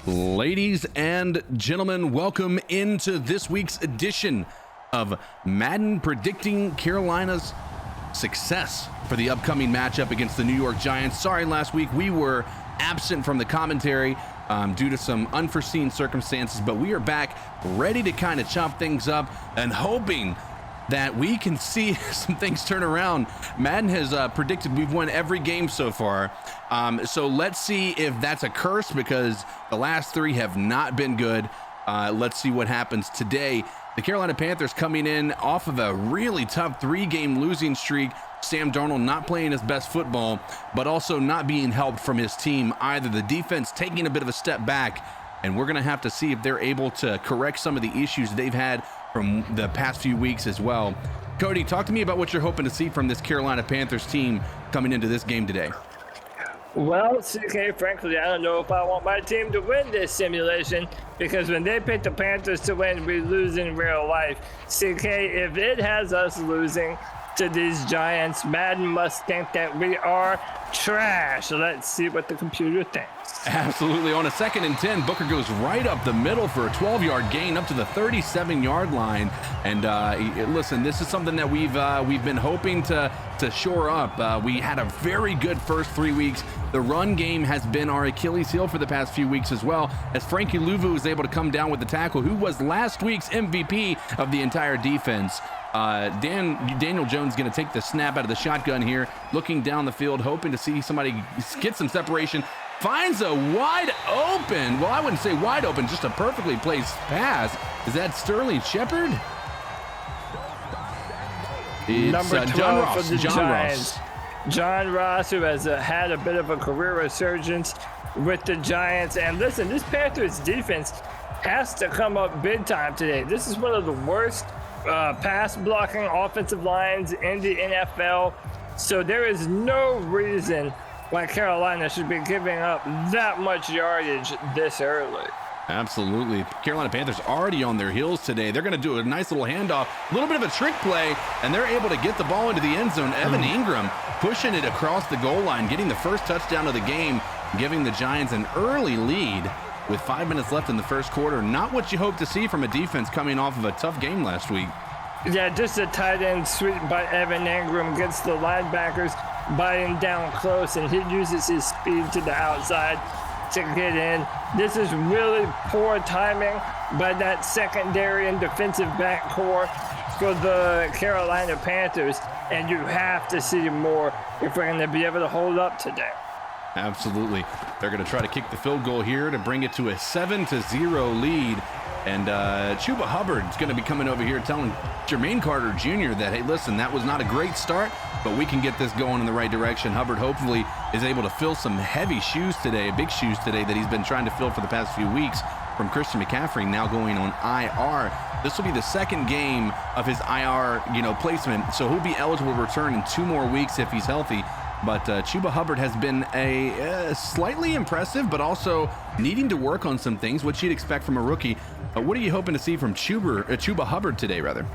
Ladies and gentlemen, welcome into this week's edition of Madden predicting Carolina's success for the upcoming matchup against the New York Giants. Sorry, last week we were absent from the commentary due to some unforeseen circumstances, but we are back ready to kind of chop things up and hoping that we can see some things turn around. Madden has predicted we've won every game so far. So let's see if that's a curse, because the last three have not been good. Let's see what happens today. The Carolina Panthers coming in off of a really tough 3-game losing streak. Sam Darnold not playing his best football, but also not being helped from his team either. The defense taking a bit of a step back, and we're going to have to see if they're able to correct some of the issues they've had from the past few weeks as well. Cody, talk to me about what you're hoping to see from this Carolina Panthers team coming into this game today. Well, CK, frankly, I don't know if I want my team to win this simulation, because when they pick the Panthers to win, we lose in real life. CK, if it has us losing to these Giants, Madden must think that we are trash. Let's see what the computer thinks. Absolutely. On a 2nd and 10, Booker goes right up the middle for a 12-yard gain up to the 37-yard line. And listen, this is something that we've been hoping to shore up. We had a very good first 3 weeks. The run game has been our Achilles heel for the past few weeks as well, as Frankie Louvu was able to come down with the tackle, who was last week's MVP of the entire defense. Daniel Jones going to take the snap out of the shotgun here, looking down the field, hoping to see somebody get some separation. Finds a wide open, well, I wouldn't say wide open, just a perfectly placed pass. Is that Sterling Shepard? It's number 12 John Ross. for the John Giants. Ross. John Ross, who has had a bit of a career resurgence with the Giants. And listen, this Panthers defense has to come up big time today. This is one of the worst pass blocking offensive lines in the NFL. So there is no reason why Carolina should be giving up that much yardage this early. Absolutely. Carolina Panthers already on their heels today. They're going to do a nice little handoff, a little bit of a trick play, and they're able to get the ball into the end zone. Evan Ingram pushing it across the goal line, getting the first touchdown of the game, giving the Giants an early lead with 5 minutes left in the first quarter. Not what you hope to see from a defense coming off of a tough game last week. Yeah, just a tight end sweep by Evan Ingram gets the linebackers biting down close, and he uses his speed to the outside to get in. This is really poor timing by that secondary and defensive back core for the Carolina Panthers, and you have to see more if we're going to be able to hold up today. Absolutely. They're going to try to kick the field goal here to bring it to a 7-0 lead. And Chuba Hubbard is going to be coming over here telling Jermaine Carter Jr. that, hey, listen, that was not a great start, but we can get this going in the right direction. Hubbard hopefully is able to fill some heavy shoes today, big shoes today that he's been trying to fill for the past few weeks from Christian McCaffrey, now going on IR. This will be the second game of his IR, placement, so he'll be eligible to return in 2 more weeks if he's healthy. But Chuba Hubbard has been a slightly impressive, but also needing to work on some things, which you'd expect from a rookie. What are you hoping to see from Chuba Hubbard today, rather?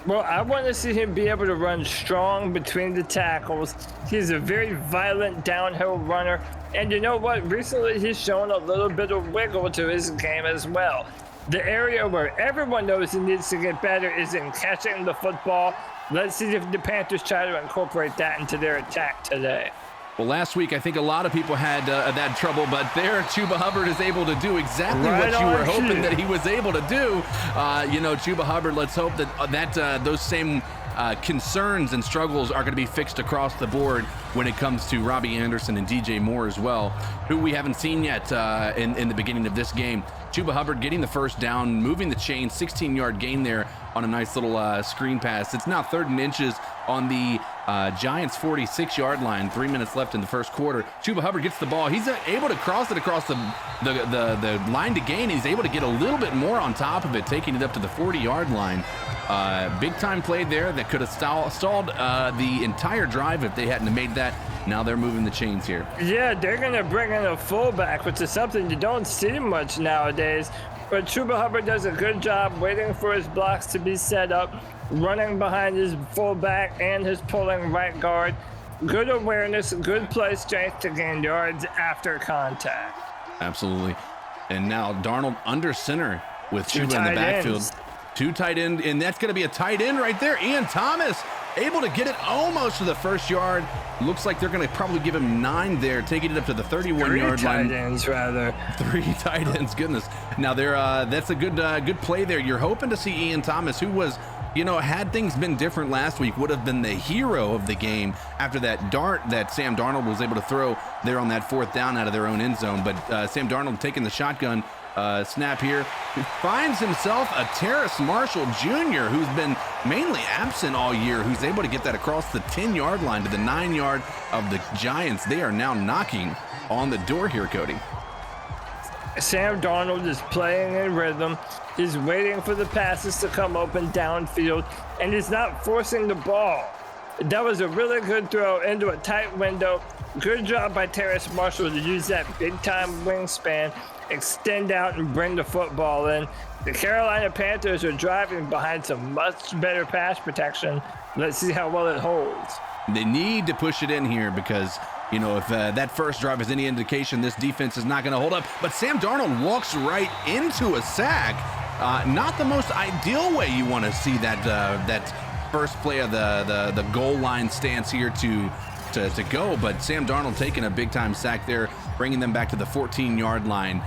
Well, I want to see him be able to run strong between the tackles. He's a very violent downhill runner. And you know what? Recently, he's shown a little bit of wiggle to his game as well. The area where everyone knows he needs to get better is in catching the football. Let's see if the Panthers try to incorporate that into their attack today. Well, last week, I think a lot of people had that trouble, but there, Chuba Hubbard is able to do exactly what you were hoping that he was able to do. Chuba Hubbard, let's hope that those same concerns and struggles are going to be fixed across the board when it comes to Robbie Anderson and DJ Moore as well, who we haven't seen yet in the beginning of this game. Chuba Hubbard getting the first down, moving the chain, 16-yard gain there on a nice little screen pass. It's now 3rd and inches on the Giants 46-yard line. 3 minutes left in the first quarter. Chuba Hubbard gets the ball. He's able to cross it across the line to gain. He's able to get a little bit more on top of it, taking it up to the 40-yard line. Big time play there that could have stalled the entire drive if they hadn't made that. Now they're moving the chains here. Yeah, they're going to bring in a fullback, which is something you don't see much nowadays. But Chuba Hubbard does a good job waiting for his blocks to be set up, running behind his fullback and his pulling right guard. Good awareness, good play strength to gain yards after contact. Absolutely. And now Darnold under center with Chuba in the backfield. Two tight end, and that's going to be a tight end right there. Ian Thomas able to get it almost to the first yard. Looks like they're going to probably give him 9 there, taking it up to the 31-yard line. 3 tight ends, rather. 3 tight ends, goodness. Now, that's a good play there. You're hoping to see Ian Thomas, who was, had things been different last week, would have been the hero of the game after that dart that Sam Darnold was able to throw there on that 4th down out of their own end zone. But Sam Darnold taking the shotgun snap here. He finds himself a Terrace Marshall Jr., who's been mainly absent all year, who's able to get that across the 10-yard line to the 9-yard of the Giants. They are now knocking on the door here, Cody. Sam Darnold is playing in rhythm. He's waiting for the passes to come open downfield, and he's not forcing the ball. That was a really good throw into a tight window. Good job by Terrace Marshall to use that big-time wingspan, extend out, and bring the football in. The Carolina Panthers are driving behind some much better pass protection. Let's see how well it holds. They need to push it in here because, if that first drive is any indication, this defense is not going to hold up. But Sam Darnold walks right into a sack. Not the most ideal way you want to see that first play of the goal line stance here to go, but Sam Darnold taking a big-time sack there, bringing them back to the 14-yard line.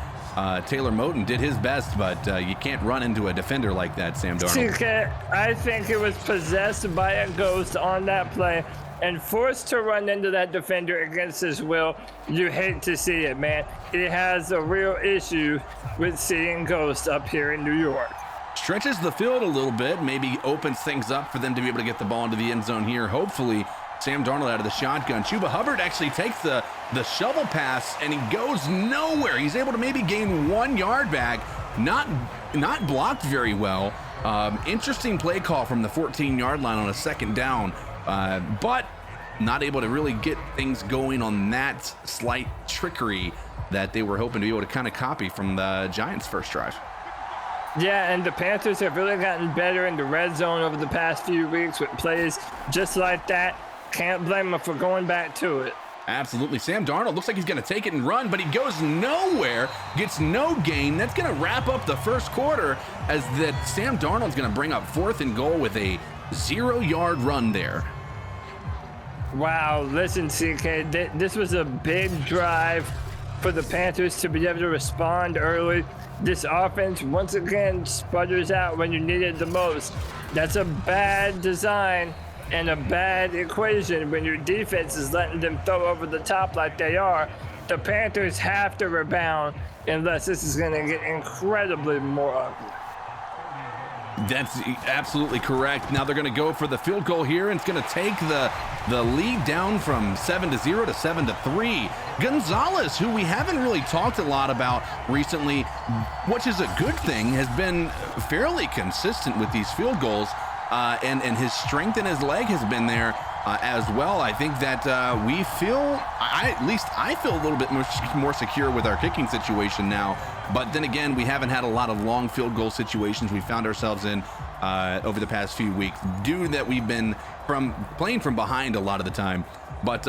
Taylor Moton did his best, but you can't run into a defender like that, Sam Darnold. I think it was possessed by a ghost on that play and forced to run into that defender against his will. You hate to see it, man. It has a real issue with seeing ghosts up here in New York. Stretches the field a little bit, maybe opens things up for them to be able to get the ball into the end zone here. Hopefully, Sam Darnold out of the shotgun. Chuba Hubbard actually takes the shovel pass, and he goes nowhere. He's able to maybe gain 1 yard back. Not blocked very well. Interesting play call from the 14-yard line on a 2nd down, but not able to really get things going on that slight trickery that they were hoping to be able to kind of copy from the Giants' first drive. Yeah, and the Panthers have really gotten better in the red zone over the past few weeks with plays just like that. Can't blame them for going back to it. Absolutely. Sam Darnold looks like he's going to take it and run, but he goes nowhere, gets no gain. That's going to wrap up the first quarter as that Sam Darnold's going to bring up 4th and goal with a 0-yard run there. Wow, listen, CK, this was a big drive for the Panthers to be able to respond early. This offense, once again, sputters out when you need it the most. That's a bad design and a bad equation when your defense is letting them throw over the top like they are. The Panthers have to rebound unless this is going to get incredibly more ugly. That's absolutely correct. Now they're going to go for the field goal here, and it's going to take the lead down from 7-0 to 7-3. Gonzalez, who we haven't really talked a lot about recently, which is a good thing, has been fairly consistent with these field goals, and his strength in his leg has been there as well. I think that we feel, at least I feel a little bit more secure with our kicking situation now. But then again, we haven't had a lot of long field goal situations we found ourselves in over the past few weeks due to that we've been playing from behind a lot of the time. But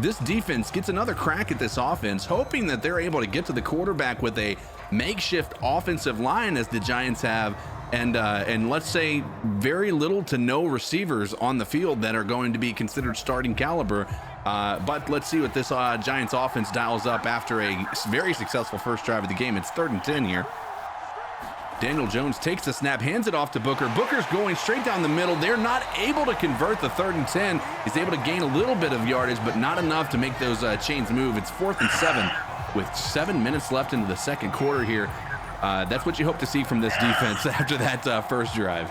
this defense gets another crack at this offense, hoping that they're able to get to the quarterback with a makeshift offensive line as the Giants have, and let's say very little to no receivers on the field that are going to be considered starting caliber. But let's see what this Giants offense dials up after a very successful first drive of the game. It's 3rd and 10 here. Daniel Jones takes the snap, hands it off to Booker. Booker's going straight down the middle. They're not able to convert the 3rd and 10. He's able to gain a little bit of yardage, but not enough to make those chains move. It's 4th and 7 with 7 minutes left into the second quarter here. That's what you hope to see from this defense after that first drive.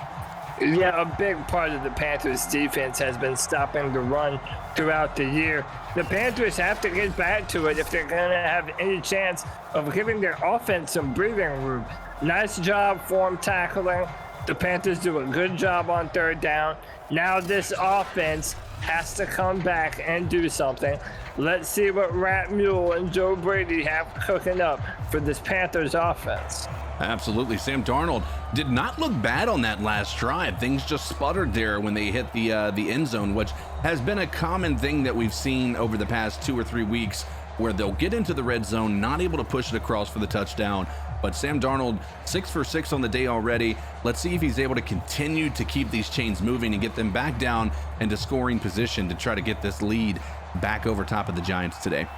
Yeah, a big part of the Panthers' defense has been stopping the run throughout the year. The Panthers have to get back to it if they're going to have any chance of giving their offense some breathing room. Nice job form tackling. The Panthers do a good job on 3rd down. Now this offense has to come back and do something. Let's see what Rat Mule and Joe Brady have cooking up for this Panthers offense. Absolutely. Sam Darnold did not look bad on that last drive. Things just sputtered there when they hit the end zone, which has been a common thing that we've seen over the past 2 or 3 weeks where they'll get into the red zone, not able to push it across for the touchdown. But Sam Darnold, 6 for 6 on the day already. Let's see if he's able to continue to keep these chains moving and get them back down into scoring position to try to get this lead back over top of the Giants today.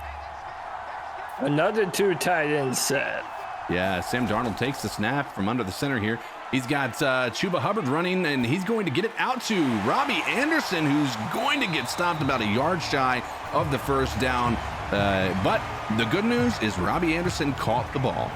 Another 2 tight end set. Yeah, Sam Darnold takes the snap from under the center here. He's got Chuba Hubbard running, and he's going to get it out to Robbie Anderson, who's going to get stopped about a yard shy of the first down. But the good news is Robbie Anderson caught the ball.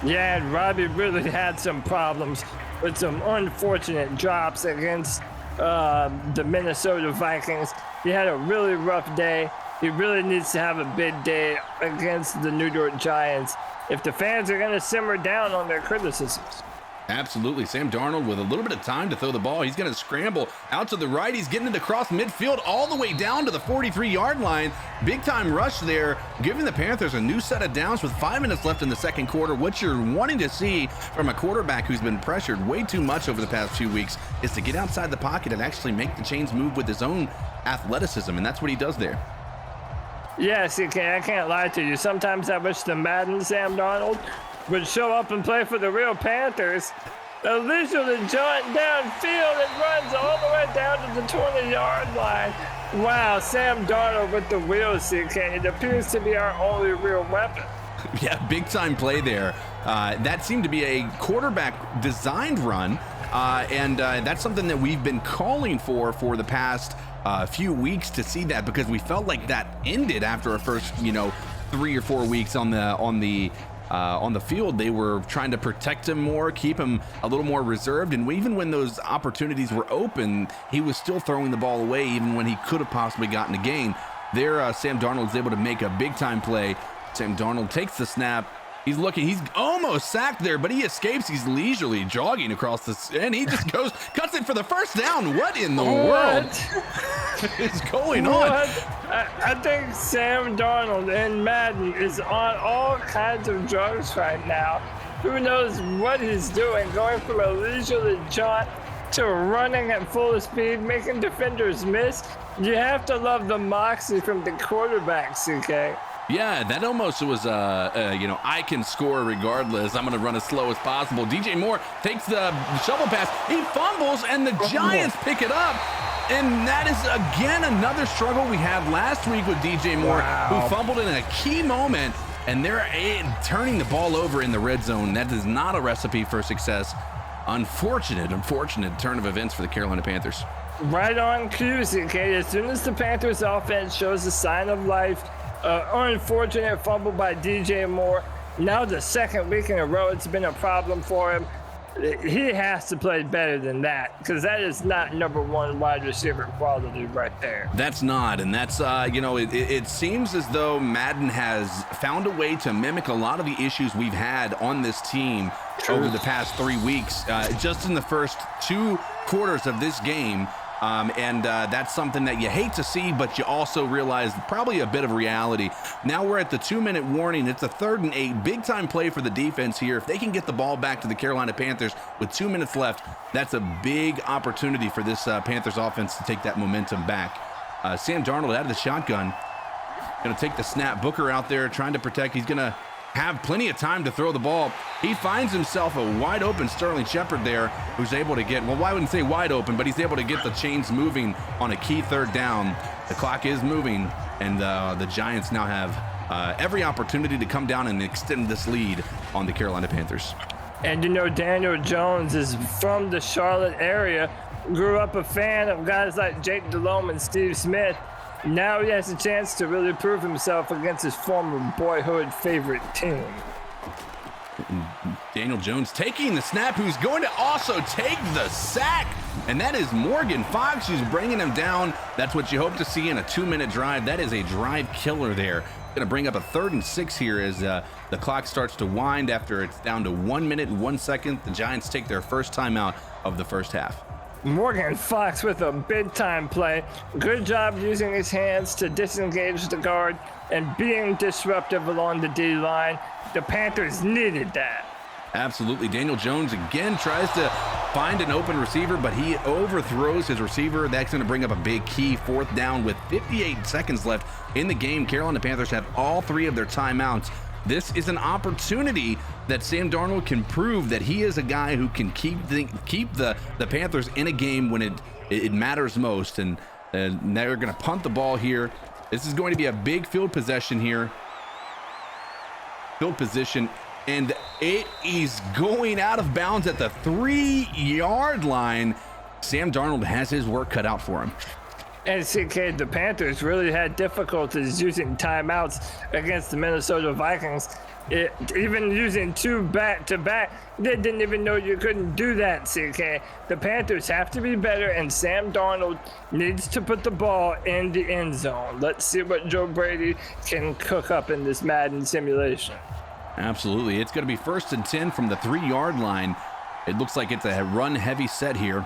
Yeah, and Robbie really had some problems with some unfortunate drops against the Minnesota Vikings. He had a really rough day. He really needs to have a big day against the New York Giants if the fans are going to simmer down on their criticisms. Absolutely. Sam Darnold with a little bit of time to throw the ball. He's going to scramble out to the right. He's getting it across midfield all the way down to the 43-yard line. Big time rush there, giving the Panthers a new set of downs with 5 minutes left in the second quarter. What you're wanting to see from a quarterback who's been pressured way too much over the past few weeks is to get outside the pocket and actually make the chains move with his own athleticism, and that's what he does there. Yes, I can't lie to you. Sometimes I wish the Madden Sam Darnold would show up and play for the real Panthers. Leisurely jaunt downfield and runs all the way down to the 20-yard line. Wow, Sam Darnold with the wheels, CK. It appears to be our only real weapon. Yeah, big time play there. That seemed to be a quarterback designed run, and that's something that we've been calling for the past few weeks to see that, because we felt like that ended after our first 3 or 4 weeks on the field. They were trying to protect him more, keep him a little more reserved, and even when those opportunities were open, he was still throwing the ball away even when he could have possibly gotten a gain. There, Sam Darnold is able to make a big time play. Sam Darnold takes the snap. He's looking, he's almost sacked there, but he escapes. He's leisurely jogging across this, and he just cuts it for the first down. What in the world is going on? I think Sam Darnold in Madden is on all kinds of drugs right now. Who knows what he's doing, going from a leisurely jaunt to running at full speed, making defenders miss. You have to love the moxie from the quarterback, CK. Yeah, that almost was, I can score regardless. I'm going to run as slow as possible. DJ Moore takes the shovel pass. He fumbles, and the Giants pick it up. And that is, again, another struggle we had last week with DJ Moore, who fumbled in a key moment, and they're turning the ball over in the red zone. That is not a recipe for success. Unfortunate turn of events for the Carolina Panthers. Right on cue, CK. As soon as the Panthers offense shows a sign of life, unfortunate fumble by DJ Moore. Now the second week in a row it's been a problem for him. He has to play better than that, because that is not number one wide receiver quality right there. That's not, and that's, it seems as though Madden has found a way to mimic a lot of the issues we've had on this team over the past 3 weeks, just in the first 2 quarters of this game. That's something that you hate to see, but you also realize probably a bit of reality. Now we're at the 2-minute warning. It's a 3rd and 8. Big time play for the defense here. If they can get the ball back to the Carolina Panthers with 2 minutes left, that's a big opportunity for this Panthers offense to take that momentum back. Sam Darnold out of the shotgun. Going to take the snap. Booker out there trying to protect. He's going to have plenty of time to throw the ball. He finds himself a wide open Sterling Shepard there, who's able to get, well, I wouldn't say wide open, but he's able to get the chains moving on a key 3rd down. The clock is moving, and the Giants now have every opportunity to come down and extend this lead on the Carolina Panthers. And Daniel Jones is from the Charlotte area, grew up a fan of guys like Jake Delhomme and Steve Smith. Now he has a chance to really prove himself against his former boyhood favorite team. Daniel Jones taking the snap, who's going to also take the sack. And that is Morgan Fox, who's bringing him down. That's what you hope to see in a 2-minute drive. That is a drive killer there. Going to bring up a 3rd and 6 here as the clock starts to wind after it's down to 1 minute and 1 second. The Giants take their first timeout of the first half. Morgan Fox with a big-time play. Good job using his hands to disengage the guard and being disruptive along the D-line. The Panthers needed that. Absolutely. Daniel Jones again tries to find an open receiver, but he overthrows his receiver. That's going to bring up a big key 4th down with 58 seconds left in the game. Carolina Panthers have all 3 of their timeouts. This is an opportunity that Sam Darnold can prove that he is a guy who can keep the Panthers in a game when it matters most. And they're going to punt the ball here. This is going to be a big field possession here. Field position. And it is going out of bounds at the 3-yard line. Sam Darnold has his work cut out for him. And CK, the Panthers really had difficulties using timeouts against the Minnesota Vikings. Even using 2 back-to-back, they didn't even know you couldn't do that, CK. The Panthers have to be better, and Sam Darnold needs to put the ball in the end zone. Let's see what Joe Brady can cook up in this Madden simulation. Absolutely. It's going to be 1st and 10 from the 3-yard line. It looks like it's a run-heavy set here.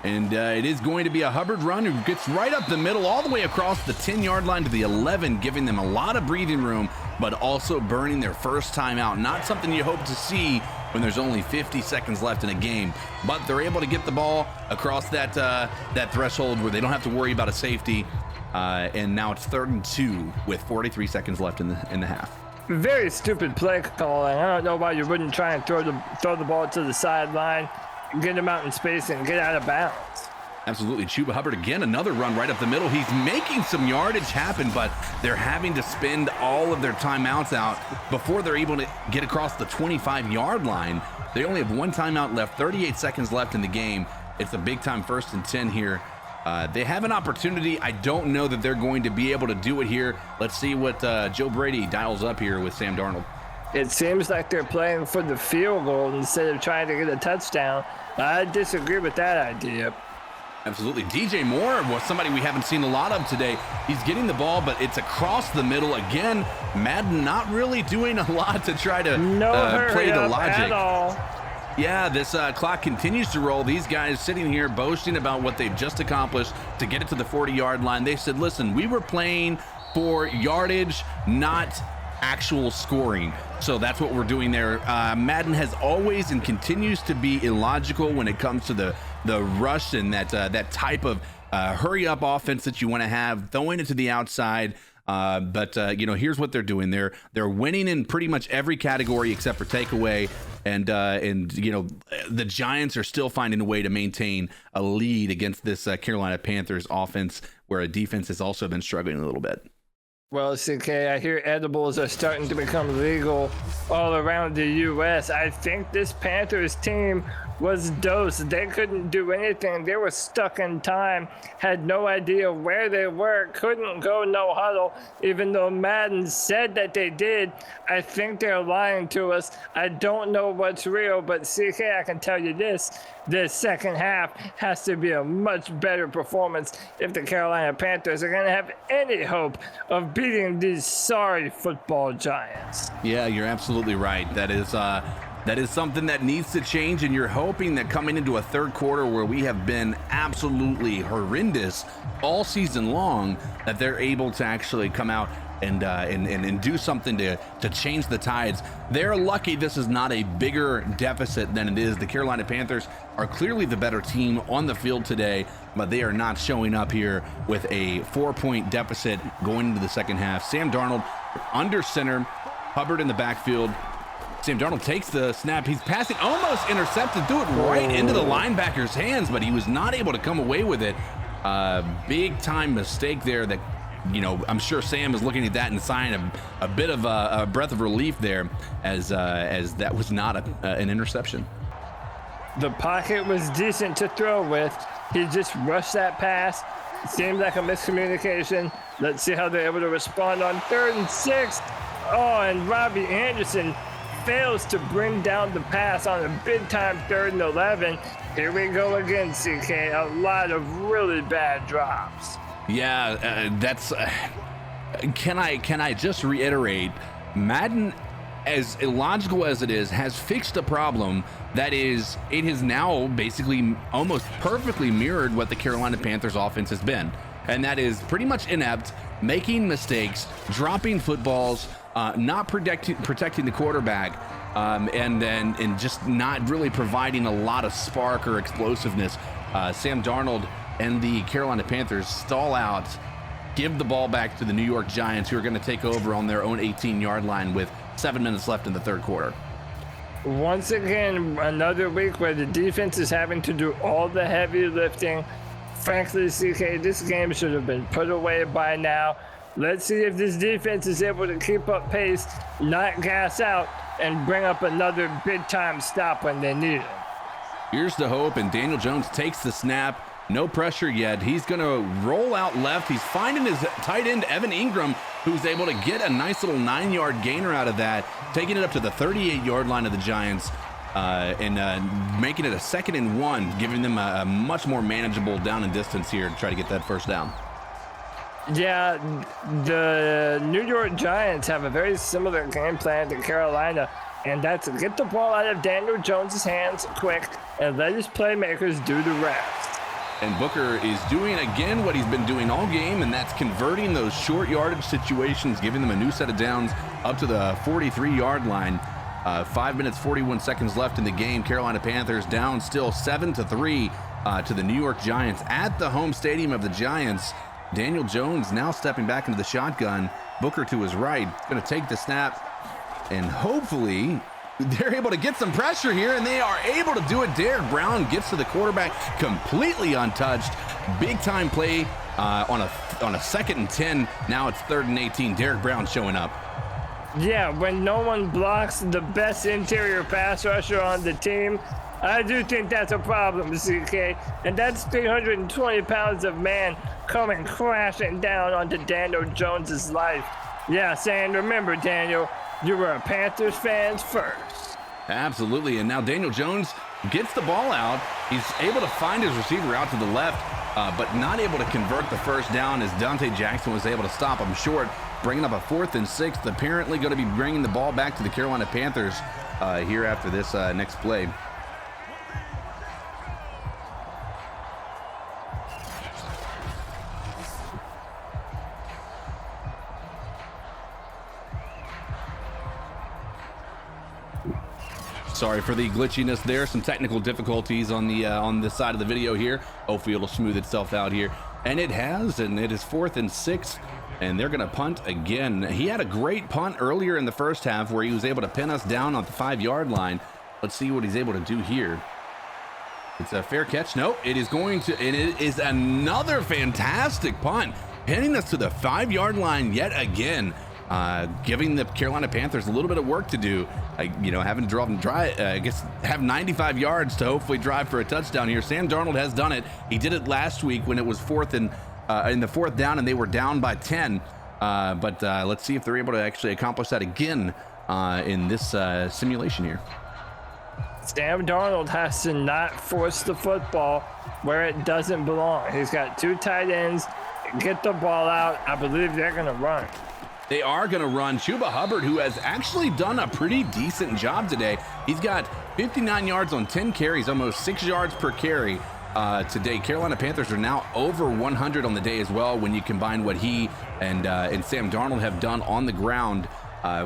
And it is going to be a Hubbard run who gets right up the middle, all the way across the 10-yard line to the 11, giving them a lot of breathing room, but also burning their first timeout. Not something you hope to see when there's only 50 seconds left in a game. But they're able to get the ball across that threshold where they don't have to worry about a safety. And now it's 3rd and 2 with 43 seconds left in the half. Very stupid play calling. I don't know why you wouldn't try and throw the ball to the sideline, get him out in space, and get out of bounds. Absolutely. Chuba Hubbard again, another run right up the middle. He's making some yardage happen, but they're having to spend all of their timeouts out before they're able to get across the 25-yard line. They only have 1 timeout left, 38 seconds left in the game. It's a big time 1st and 10 here. They have an opportunity. I don't know that they're going to be able to do it here. Let's see what Joe Brady dials up here with Sam Darnold. It seems like they're playing for the field goal instead of trying to get a touchdown. I disagree with that idea. Absolutely. DJ Moore was somebody we haven't seen a lot of today. He's getting the ball, but it's across the middle. Again, Madden not really doing a lot to try to play the logic. At all. Yeah, this clock continues to roll. These guys sitting here boasting about what they've just accomplished to get it to the 40-yard line. They said, listen, we were playing for yardage, not actual scoring. So that's what we're doing there. Madden has always and continues to be illogical when it comes to the rush and that type of hurry-up offense that you want to have, throwing it to the outside. But here's what they're doing. They're winning in pretty much every category except for takeaway. And the Giants are still finding a way to maintain a lead against this Carolina Panthers offense, where a defense has also been struggling a little bit. Well, CK, I hear edibles are starting to become legal all around the U.S. I think this Panthers team was dosed. They couldn't do anything. They were stuck in time, had no idea where they were, couldn't go no huddle, even though Madden said that they did. I think they're lying to us. I don't know what's real, but CK, I can tell you this second half has to be a much better performance if the Carolina Panthers are going to have any hope of beating these sorry football Giants. Yeah, you're absolutely right. That is something that needs to change, and you're hoping that coming into a third quarter where we have been absolutely horrendous all season long, that they're able to actually come out and do something to change the tides. They're lucky this is not a bigger deficit than it is. The Carolina Panthers are clearly the better team on the field today, but they are not showing up here with a 4-point deficit going into the second half. Sam Darnold under center, Hubbard in the backfield. Sam Darnold takes the snap. He's passing, almost intercepted, threw it right into the linebacker's hands, but he was not able to come away with it. Big time mistake there that, I'm sure Sam is looking at that and sighing a bit of a breath of relief there, as that was not an interception. The pocket was decent to throw with. He just rushed that pass. It seemed like a miscommunication. Let's see how they're able to respond on 3rd and 6. Oh, and Robbie Anderson fails to bring down the pass on a big time 3rd and 11. Here we go again, CK. A lot of really bad drops. Yeah, that's. Can I just reiterate? Madden, as illogical as it is, has fixed a problem that is. It has now basically almost perfectly mirrored what the Carolina Panthers offense has been, and that is pretty much inept, making mistakes, dropping footballs, not protecting the quarterback. and just not really providing a lot of spark or explosiveness. Sam Darnold and the Carolina Panthers stall out, give the ball back to the New York Giants, who are going to take over on their own 18-yard line with 7 minutes left in the third quarter. Once again, another week where the defense is having to do all the heavy lifting. Frankly, CK, this game should have been put away by now. Let's see if this defense is able to keep up pace, not gas out, and bring up another big-time stop when they need it. Here's the hope, and Daniel Jones takes the snap. No pressure yet. He's going to roll out left. He's finding his tight end, Evan Ingram, who's able to get a nice little 9-yard gainer out of that, taking it up to the 38-yard line of the Giants, and making it a 2nd and 1, giving them a much more manageable down and distance here to try to get that first down. Yeah, the New York Giants have a very similar game plan to Carolina, and that's to get the ball out of Daniel Jones' hands quick and let his playmakers do the rest. And Booker is doing again what he's been doing all game, and that's converting those short yardage situations, giving them a new set of downs up to the 43-yard line. 5 minutes, 41 seconds left in the game. Carolina Panthers down still 7-3 to the New York Giants at the home stadium of the Giants. Daniel Jones now stepping back into the shotgun. Booker to his right, going to take the snap, and hopefully they're able to get some pressure here, and they are able to do it. Derek Brown gets to the quarterback completely untouched. Big time play on a 2nd and 10. Now it's 3rd and 18. Derek Brown showing up. Yeah, when no one blocks the best interior pass rusher on the team, I do think that's a problem, CK. And that's 320 pounds of man coming crashing down onto Daniel Jones's life. Yeah, saying, remember, Daniel, you were a Panthers fan first. Absolutely, and now Daniel Jones gets the ball out. He's able to find his receiver out to the left, but not able to convert the first down as Dante Jackson was able to stop him short, bringing up a 4th and 6. Apparently going to be bringing the ball back to the Carolina Panthers here after this next play. Sorry for the glitchiness there. Some technical difficulties on the side of the video here. Hopefully it'll smooth itself out here. And it has, and it is 4th and 6. And they're going to punt again. He had a great punt earlier in the first half where he was able to pin us down on the 5-yard line. Let's see what he's able to do here. It's a fair catch. No, it is going to, and it is another fantastic punt, pinning us to the 5-yard line yet again. Giving the Carolina Panthers a little bit of work to do, having to drive and have 95 yards to hopefully drive for a touchdown here. Sam Darnold has done it. He did it last week when it was in the 4th down and they were down by 10. But let's see if they're able to actually accomplish that again in this simulation here. Sam Darnold has to not force the football where it doesn't belong. He's got 2 tight ends. Get the ball out. I believe they're going to run. They are going to run. Chuba Hubbard, who has actually done a pretty decent job today. He's got 59 yards on 10 carries, almost 6 yards per carry today. Carolina Panthers are now over 100 on the day as well when you combine what he and Sam Darnold have done on the ground,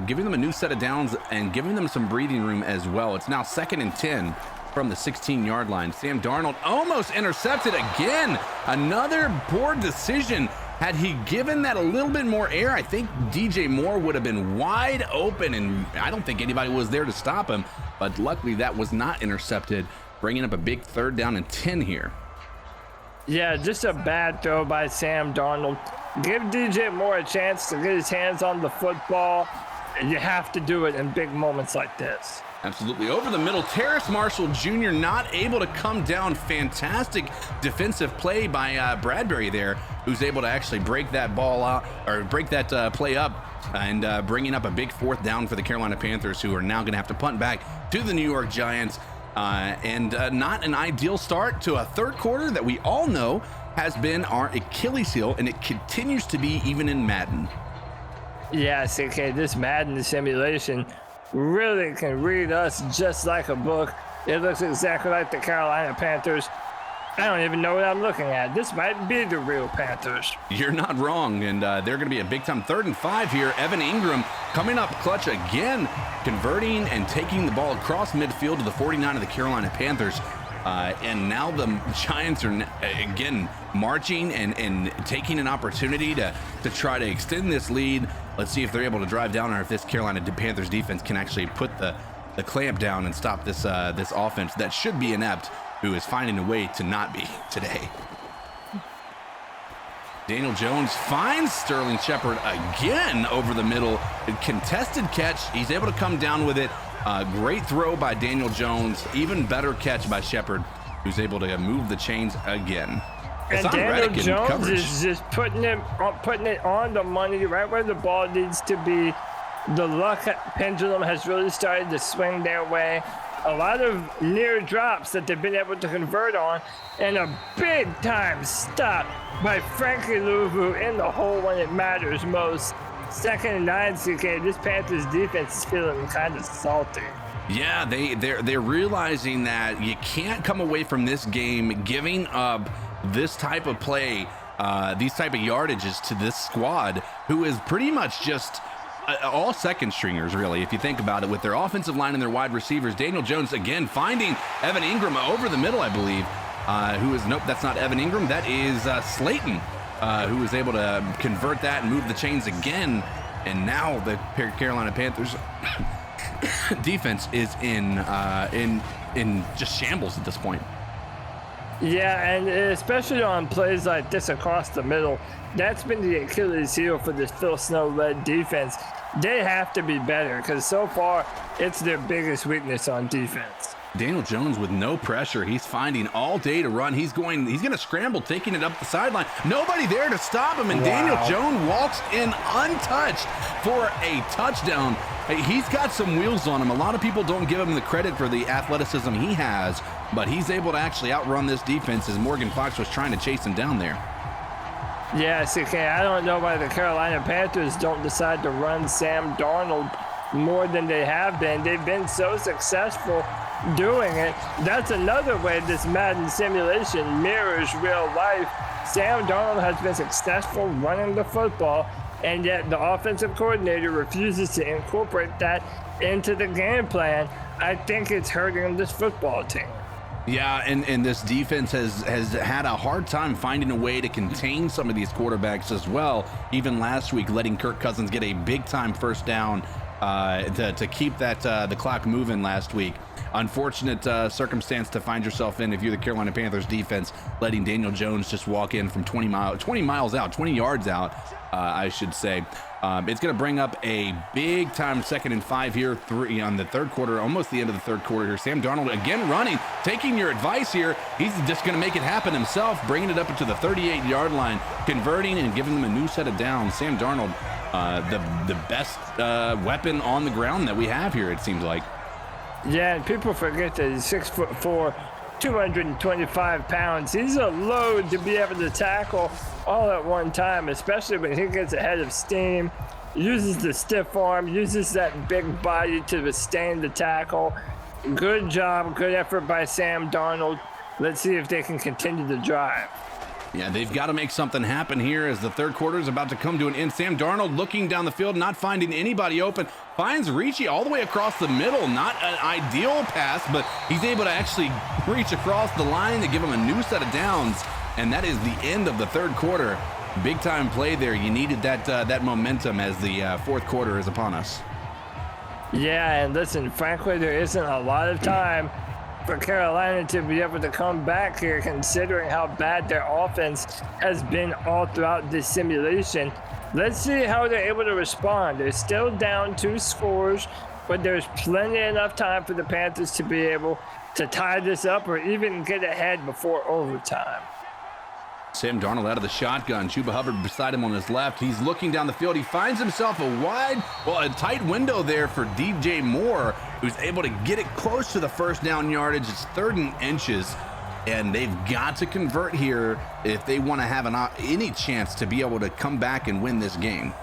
giving them a new set of downs and giving them some breathing room as well. It's now 2nd and 10 from the 16-yard line. Sam Darnold almost intercepted again. Another poor decision. Had he given that a little bit more air, I think DJ Moore would have been wide open, and I don't think anybody was there to stop him. But luckily that was not intercepted, bringing up a big 3rd down and 10 here. Yeah, just a bad throw by Sam Darnold. Give DJ Moore a chance to get his hands on the football, and you have to do it in big moments like this. Absolutely. Over the middle, Terrace Marshall Jr. not able to come down. Fantastic defensive play by Bradbury there, who's able to actually break that ball out, or break that play up, and bringing up a big 4th down for the Carolina Panthers, who are now going to have to punt back to the New York Giants. And not an ideal start to a third quarter that we all know has been our Achilles heel, and it continues to be even in Madden. Yeah, CK, this Madden simulation really can read us just like a book. It looks exactly like the Carolina Panthers. I don't even know what I'm looking at. This might be the real Panthers. You're not wrong, and they're going to be a big-time 3rd and 5 here. Evan Ingram coming up clutch again, converting and taking the ball across midfield to the 49 of the Carolina Panthers. And now the Giants are again marching and taking an opportunity to try to extend this lead. Let's see if they're able to drive down, or if this Carolina Panthers defense can actually put the clamp down and stop this offense that should be inept, who is finding a way to not be today. Daniel Jones finds Sterling Shepard again over the middle. A contested catch. He's able to come down with it. Great throw by Daniel Jones. Even better catch by Shepard, who's able to move the chains again. And Daniel Jones is just putting it on the money, right where the ball needs to be. The luck pendulum has really started to swing their way. A lot of near drops that they've been able to convert on, and a big time stop by Frankie Louvu in the hole when it matters most. 2nd and 9, CK. This Panthers defense is feeling kind of salty. Yeah, they're realizing that you can't come away from this game giving up this type of play, these type of yardages to this squad, who is pretty much just all second stringers, really, if you think about it, with their offensive line and their wide receivers. Daniel Jones again finding Evan Ingram over the middle, I believe, who is, nope, that's not Evan Ingram, that is Slayton, who was able to convert that and move the chains again. And now the Carolina Panthers defense is in just shambles at this point. Yeah, and especially on plays like this across the middle, that's been the Achilles heel for this Phil Snow-led defense. They have to be better, because so far it's their biggest weakness on defense. Daniel Jones with no pressure. He's finding all day to run. He's going to scramble, taking it up the sideline. Nobody there to stop him, and wow. Daniel Jones walks in untouched for a touchdown. He's got some wheels on him. A lot of people don't give him the credit for the athleticism he has, but he's able to actually outrun this defense as Morgan Fox was trying to chase him down there. Yes, okay. I don't know why the Carolina Panthers don't decide to run Sam Darnold more than they have been. They've been so successful doing it. That's another way this Madden simulation mirrors real life. Sam Darnold has been successful running the football, and yet the offensive coordinator refuses to incorporate that into the game plan. I think it's hurting this football team. Yeah, and this defense has had a hard time finding a way to contain some of these quarterbacks as well. Even last week, letting Kirk Cousins get a big-time first down to keep that the clock moving last week. Unfortunate circumstance to find yourself in if you're the Carolina Panthers defense, letting Daniel Jones just walk in from 20 yards out, I should say. It's going to bring up a big time 2nd and 5 here, 3 on the third quarter, almost the end of the third quarter here. Sam Darnold again running, taking your advice here. He's just going to make it happen himself, bringing it up into the 38-yard line, converting and giving them a new set of downs. Sam Darnold, the best weapon on the ground that we have here, it seems like. Yeah, and people forget that he's 6'4", 225 pounds. He's a load to be able to tackle all at one time, especially when he gets ahead of steam, uses the stiff arm, uses that big body to withstand the tackle. Good job, good effort by Sam Darnold. Let's see if they can continue the drive. Yeah, they've got to make something happen here as the third quarter is about to come to an end. Sam Darnold looking down the field, not finding anybody open. Finds Ricci all the way across the middle. Not an ideal pass, but he's able to actually reach across the line to give him a new set of downs. And that is the end of the third quarter. Big time play there. You needed that momentum as the fourth quarter is upon us. Yeah, and listen, frankly, there isn't a lot of time for Carolina to be able to come back here, considering how bad their offense has been all throughout this simulation. Let's see how they're able to respond. They're still down 2 scores, but there's plenty enough time for the Panthers to be able to tie this up or even get ahead before overtime. Sam Darnold out of the shotgun. Chuba Hubbard beside him on his left. He's looking down the field. He finds himself a tight window there for DJ Moore, who's able to get it close to the first down yardage. It's 3rd and inches, and they've got to convert here if they want to have any chance to be able to come back and win this game.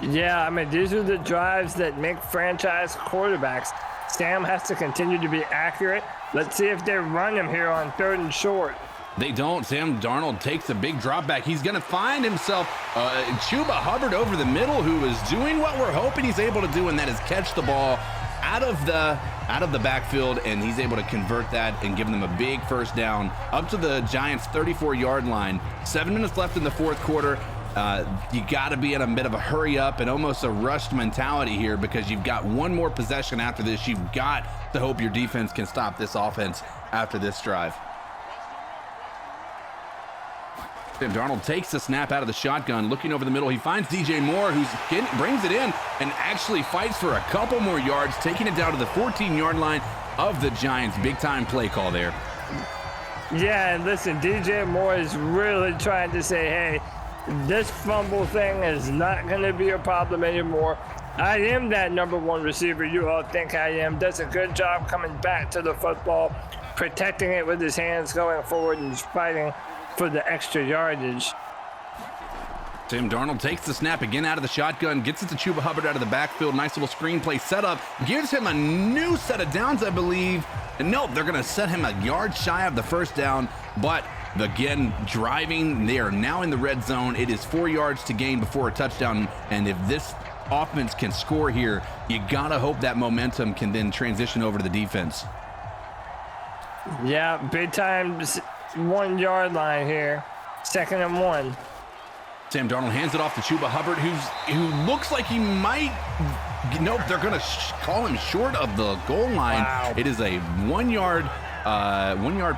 Yeah, I mean, these are the drives that make franchise quarterbacks. Sam has to continue to be accurate. Let's see if they run him here on 3rd and short. They don't. Sam Darnold takes a big drop back. He's going to find himself Chuba Hubbard over the middle, who is doing what we're hoping he's able to do, and that is catch the ball out of the backfield, and he's able to convert that and give them a big first down up to the Giants' 34-yard line. 7 minutes left in the fourth quarter. You got to be in a bit of a hurry up and almost a rushed mentality here, because you've got one more possession after this. You've got to hope your defense can stop this offense after this drive. Sam Darnold takes the snap out of the shotgun, looking over the middle. He finds DJ Moore, who brings it in and actually fights for a couple more yards, taking it down to the 14-yard line of the Giants. Big time play call there. Yeah, and listen, DJ Moore is really trying to say, hey, this fumble thing is not going to be a problem anymore. I am that number one receiver you all think I am. Does a good job coming back to the football, protecting it with his hands going forward, and fighting for the extra yardage. Sam Darnold takes the snap again out of the shotgun, gets it to Chuba Hubbard out of the backfield. Nice little screenplay setup. Gives him a new set of downs, I believe. And nope, they're going to set him a yard shy of the first down. But again, driving, they are now in the red zone. It is 4 yards to gain before a touchdown. And if this offense can score here, you got to hope that momentum can then transition over to the defense. Yeah, big time 1 yard line here. 2nd and 1. Sam Darnold hands it off to Chuba Hubbard, who looks like he might. Nope, they're going to call him short of the goal line. Wow. It is a 1 yard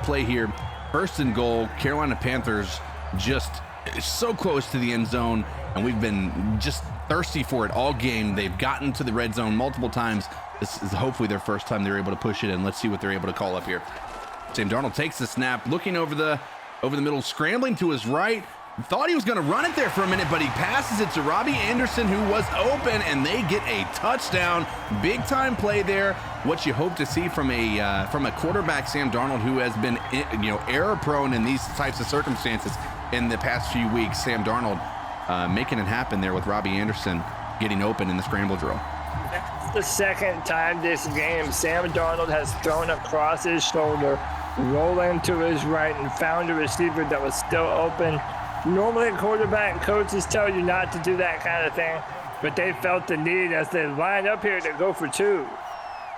play here. 1st and goal. Carolina Panthers just so close to the end zone, and we've been just thirsty for it all game. They've gotten to the red zone multiple times. This is hopefully their first time they're able to push it in. Let's see what they're able to call up here. Sam Darnold takes the snap, looking over the middle, scrambling to his right. Thought he was going to run it there for a minute, but he passes it to Robbie Anderson, who was open, and they get a touchdown. Big time play there. What you hope to see from a quarterback, Sam Darnold, who has been error prone in these types of circumstances in the past few weeks. Sam Darnold making it happen there with Robbie Anderson getting open in the scramble drill. That's the second time this game Sam Darnold has thrown across his shoulder, rolling to his right, and found a receiver that was still open. Normally quarterback coaches tell you not to do that kind of thing, but they felt the need as they line up here to go for 2.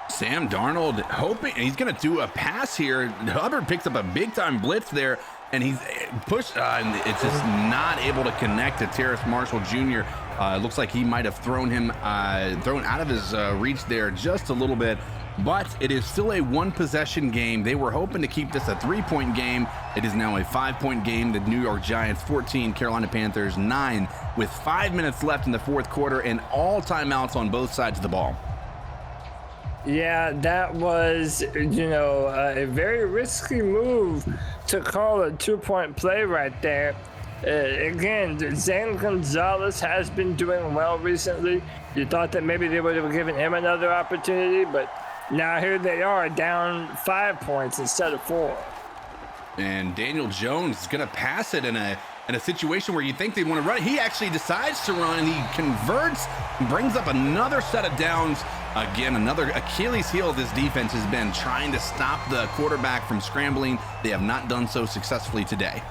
Sam Darnold hoping he's going to do a pass here. Hubbard picks up a big time blitz there, and he's pushed, and it's just not able to connect to Terrace Marshall Jr. It looks like he might have thrown out of his reach there just a little bit. But it is still a 1-possession game. They were hoping to keep this a 3-point game. It is now a 5-point game. The New York Giants 14, Carolina Panthers 9, with 5 minutes left in the fourth quarter and all timeouts on both sides of the ball. Yeah, that was, a very risky move to call a 2-point play right there. Again, Zane Gonzalez has been doing well recently. You thought that maybe they would have given him another opportunity, but now here they are, down 5 points instead of 4. And Daniel Jones is going to pass it in a situation where you think they want to run. He actually decides to run, and he converts and brings up another set of downs. Again, another Achilles heel this defense has been trying to stop the quarterback from scrambling. They have not done so successfully today.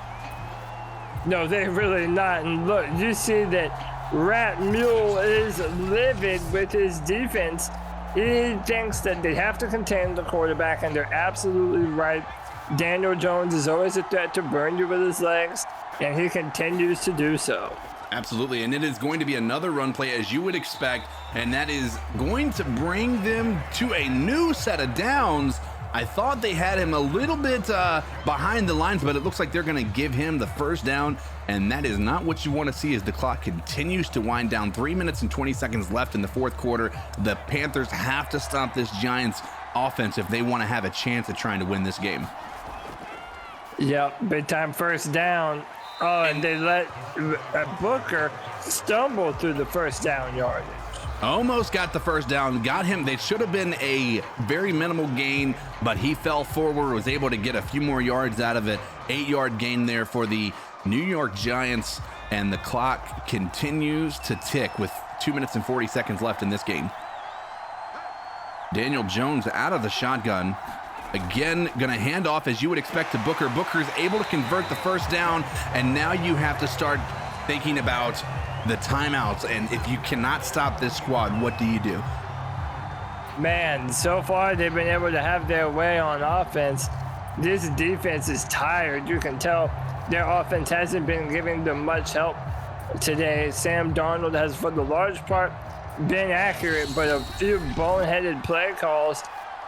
No, they're really not. And look, you see that Rat Mule is livid with his defense. He thinks that they have to contain the quarterback, and they're absolutely right. Daniel Jones is always a threat to burn you with his legs, and he continues to do so. Absolutely, and it is going to be another run play, as you would expect, and that is going to bring them to a new set of downs. I thought they had him a little bit behind the lines, but it looks like they're going to give him the first down, and that is not what you want to see as the clock continues to wind down. 3 minutes and 20 seconds left in the fourth quarter. The Panthers have to stop this Giants offense if they want to have a chance at trying to win this game. Yep, big time first down. Oh, and they let Booker stumble through the first down yardage. Almost got the first down, got him. They should have been a very minimal gain, but he fell forward, was able to get a few more yards out of it. 8-yard gain there for the New York Giants, and the clock continues to tick with 2 minutes and 40 seconds left in this game. Daniel Jones out of the shotgun, Again, going to hand off as you would expect to Booker. Booker's able to convert the first down, and now you have to start thinking about the timeouts. And if you cannot stop this squad, what do you do? Man, so far they've been able to have their way on offense. This defense is tired. You can tell their offense hasn't been giving them much help today. Sam Darnold has, for the large part, been accurate, but a few boneheaded play calls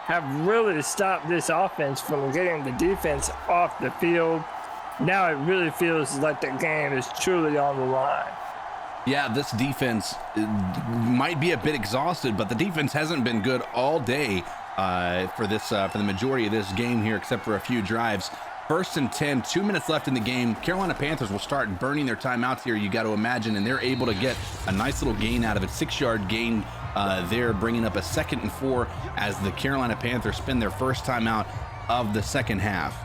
have really stopped this offense from getting the defense off the field. Now it really feels like the game is truly on the line. Yeah, this defense might be a bit exhausted, but the defense hasn't been good all day for the majority of this game here, except for a few drives. 1st and 10, 2 minutes left in the game. Carolina Panthers will start burning their timeouts here, you got to imagine, and they're able to get a nice little gain out of it. 6-yard gain there, bringing up a 2nd and 4 as the Carolina Panthers spend their first timeout of the second half.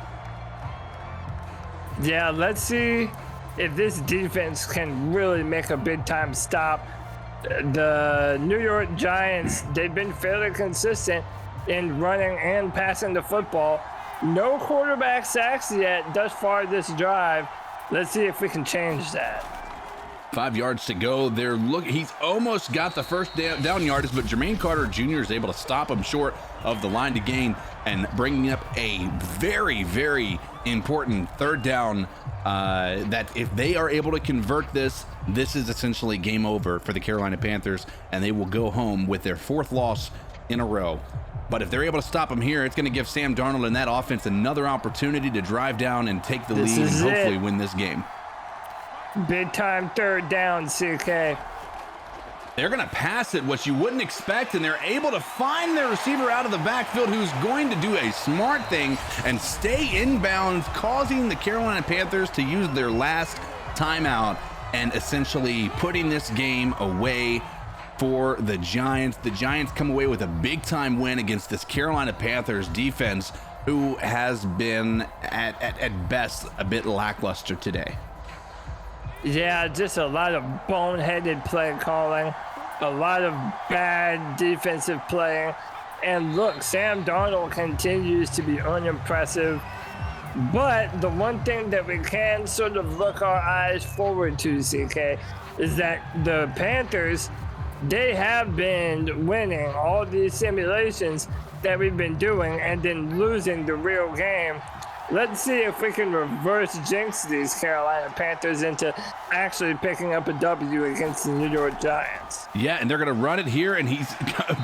Yeah, let's see if this defense can really make a big-time stop. The New York Giants, they've been fairly consistent in running and passing the football. No quarterback sacks yet thus far this drive. Let's see if we can change that. 5 yards to go. He's almost got the first down yardage, but Jermaine Carter Jr. is able to stop him short of the line to gain and bringing up a very, very important 3rd down. That if they are able to convert this is essentially game over for the Carolina Panthers, and they will go home with their 4th loss in a row. But if they're able to stop him here, it's going to give Sam Darnold and that offense another opportunity to drive down and take the lead and hopefully win this game. Big time 3rd down, CK. They're going to pass it, what you wouldn't expect, and they're able to find their receiver out of the backfield, who's going to do a smart thing and stay inbounds, causing the Carolina Panthers to use their last timeout and essentially putting this game away for the Giants. The Giants come away with a big-time win against this Carolina Panthers defense, who has been, at best, a bit lackluster today. Yeah, just a lot of boneheaded play calling, a lot of bad defensive playing. And look, Sam Darnold continues to be unimpressive. But the one thing that we can sort of look our eyes forward to, CK, is that the Panthers, they have been winning all these simulations that we've been doing and then losing the real game. Let's see if we can reverse jinx these Carolina Panthers into actually picking up a W against the New York Giants. Yeah, and they're going to run it here, and he's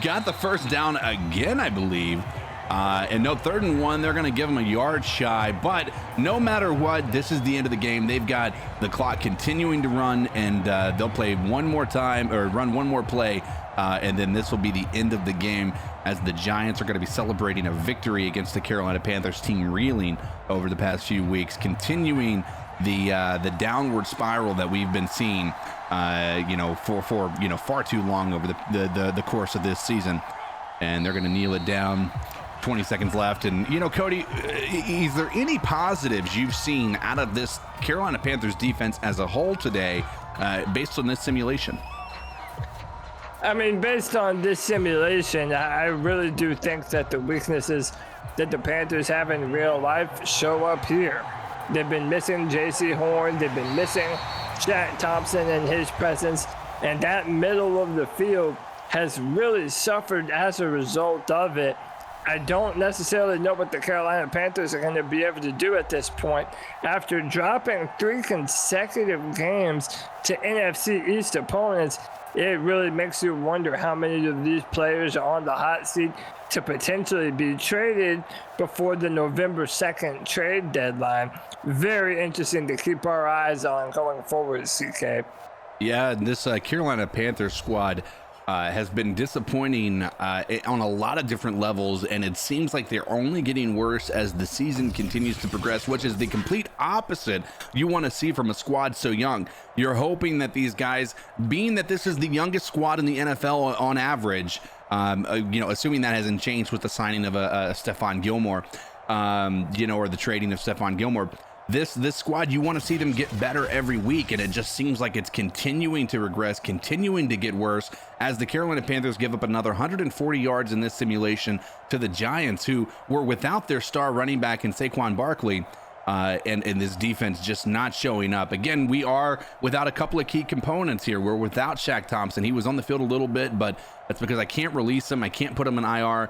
got the first down again, I believe. And no, 3rd and 1, they're going to give him a yard shy. But no matter what, this is the end of the game. They've got the clock continuing to run, and they'll play one more time or run one more play. And then this will be the end of the game, as the Giants are going to be celebrating a victory against the Carolina Panthers team, reeling over the past few weeks, continuing the downward spiral that we've been seeing, for far too long over the course of this season. And they're going to kneel it down. 20 seconds left. And, Cody, is there any positives you've seen out of this Carolina Panthers defense as a whole today, based on this simulation? I mean, based on this simulation, I really do think that the weaknesses that the Panthers have in real life show up here. They've been missing J.C. Horn. They've been missing Shaq Thompson and his presence. And that middle of the field has really suffered as a result of it. I don't necessarily know what the Carolina Panthers are going to be able to do at this point. After dropping 3 consecutive games to NFC East opponents, it really makes you wonder how many of these players are on the hot seat to potentially be traded before the November 2nd trade deadline. Very interesting to keep our eyes on going forward, CK. Yeah, this Carolina Panthers squad has been disappointing on a lot of different levels, and it seems like they're only getting worse as the season continues to progress, which is the complete opposite you want to see from a squad so young. You're hoping that these guys, being that this is the youngest squad in the NFL on average, assuming that hasn't changed with the signing of Stephon Gilmore, or the trading of Stephon Gilmore, this squad, you want to see them get better every week, and it just seems like it's continuing to regress, continuing to get worse, as the Carolina Panthers give up another 140 yards in this simulation to the Giants, who were without their star running back in Saquon Barkley. And this defense just not showing up. Again, we are without a couple of key components here. We're without Shaq Thompson. He was on the field a little bit, but that's because I can't release him. I can't put him in IR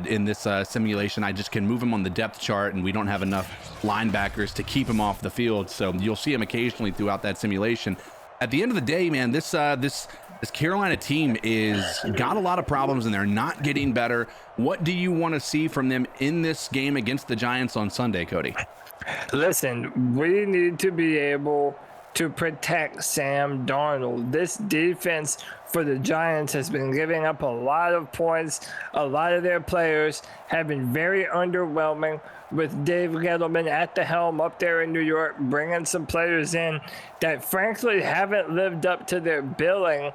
in this simulation. I just can move him on the depth chart, and we don't have enough linebackers to keep him off the field. So you'll see him occasionally throughout that simulation. At the end of the day, man, this Carolina team is got a lot of problems, and they're not getting better. What do you want to see from them in this game against the Giants on Sunday, Cody? Listen, we need to be able to protect Sam Darnold. This defense for the Giants has been giving up a lot of points. A lot of their players have been very underwhelming, with Dave Gettleman at the helm up there in New York, bringing some players in that frankly haven't lived up to their billing.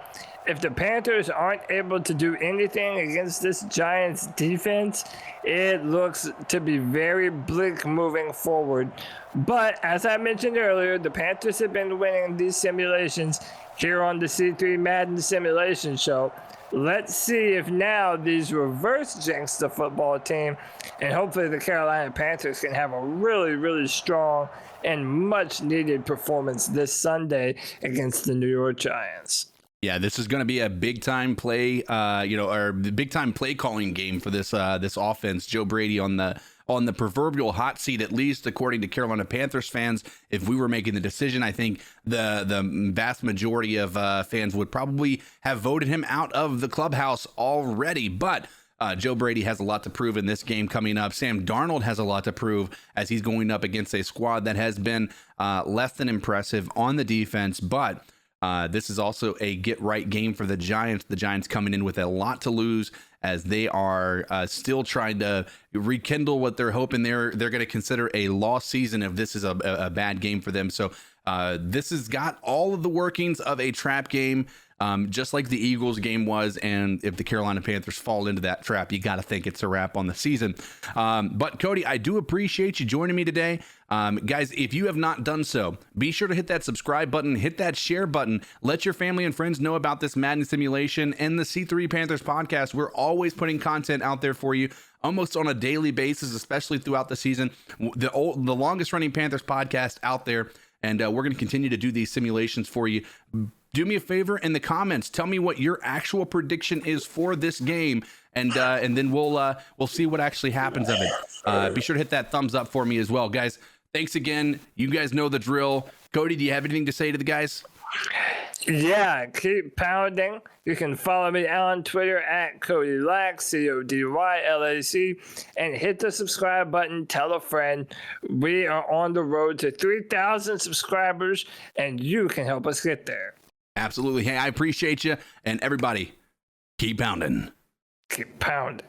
If the Panthers aren't able to do anything against this Giants defense, it looks to be very bleak moving forward. But as I mentioned earlier, the Panthers have been winning these simulations here on the C3 Madden Simulation Show. Let's see if now these reverse jinx the football team, and hopefully the Carolina Panthers can have a really, really strong and much needed performance this Sunday against the New York Giants. Yeah, this is going to be a big time play, or the big time play calling game for this offense. Joe Brady on the proverbial hot seat, at least according to Carolina Panthers fans. If we were making the decision, I think the vast majority of fans would probably have voted him out of the clubhouse already. But Joe Brady has a lot to prove in this game coming up. Sam Darnold has a lot to prove, as he's going up against a squad that has been less than impressive on the defense. But this is also a get-right game for the Giants. The Giants coming in with a lot to lose, as they are still trying to rekindle what they're hoping they're going to consider a lost season if this is a bad game for them. So this has got all of the workings of a trap game, just like the Eagles game was. And if the Carolina Panthers fall into that trap, you got to think it's a wrap on the season. But Cody, I do appreciate you joining me today. Guys, if you have not done so, be sure to hit that subscribe button, hit that share button, let your family and friends know about this Madden simulation and the C3 Panthers podcast. We're always putting content out there for you almost on a daily basis, especially throughout the season. The longest running Panthers podcast out there. And we're going to continue to do these simulations for you. Do me a favor in the comments. Tell me what your actual prediction is for this game, and then we'll see what actually happens of it. Be sure to hit that thumbs up for me as well, guys. Thanks again. You guys know the drill. Cody, do you have anything to say to the guys? Yeah, keep pounding. You can follow me on Twitter at CodyLac, CodyLac, and hit the subscribe button. Tell a friend. We are on the road to 3,000 subscribers, and you can help us get there. Absolutely. Hey, I appreciate you. And everybody, keep pounding. Keep pounding.